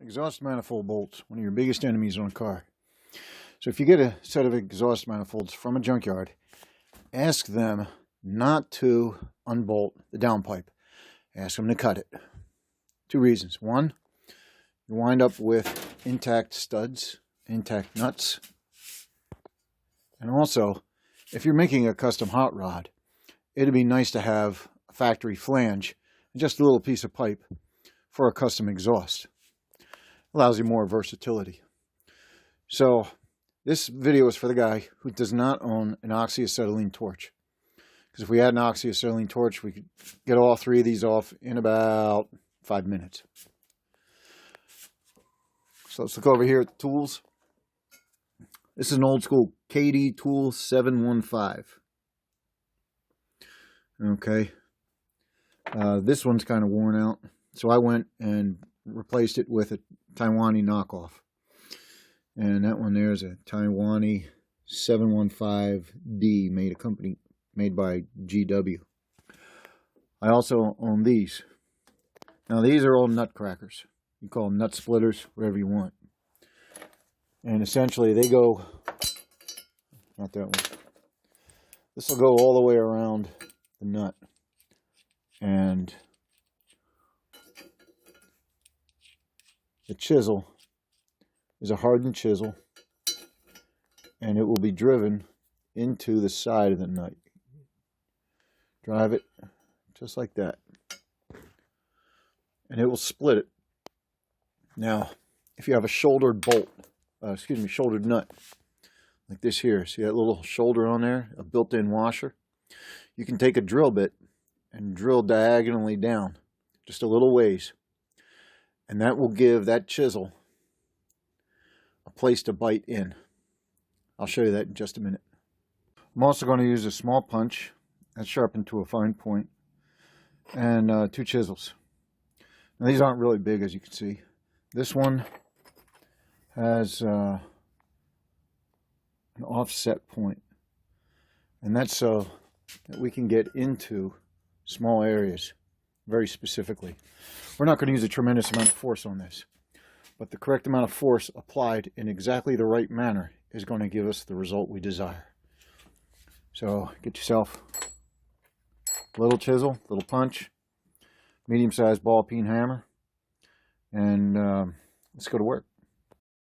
Exhaust manifold bolts, one of your biggest enemies on a car. So if you get a set of exhaust manifolds from a junkyard, ask them not to unbolt the downpipe. Ask them to cut it. Two reasons. One, you wind up with intact studs, intact nuts. And also, if you're making a custom hot rod, it'd be nice to have a factory flange and just a little piece of pipe for a custom exhaust. Allows you more versatility. So this video is for the guy who does not own an oxyacetylene torch. Because if we had an oxyacetylene torch, we could get all three of these off in about 5 minutes. So let's look over here at the tools. This is an old school KD tool 715. Okay. This one's kind of worn out. So I went and replaced it with a Taiwanese knockoff. And that one there is a Taiwanese 715D made by GW. I also own these. Now these are all nut crackers. You call them nut splitters, whatever you want. And essentially they go, not that one. This will go all the way around the nut. And the chisel is a hardened chisel, and it will be driven into the side of the nut. Drive it just like that, and it will split it. Now, if you have a shouldered bolt, shouldered nut, like this here, see that little shoulder on there, a built-in washer? You can take a drill bit and drill diagonally down, just a little ways. And that will give that chisel a place to bite in. I'll show you that in just a minute. I'm also going to use a small punch that's sharpened to a fine point, and 2 chisels. Now these aren't really big, as you can see. This one has an offset point, and that's so that we can get into small areas very specifically. We're not going to use a tremendous amount of force on this, but the correct amount of force applied in exactly the right manner is going to give us the result we desire. So get yourself a little chisel, little punch, medium-sized ball peen hammer, and let's go to work.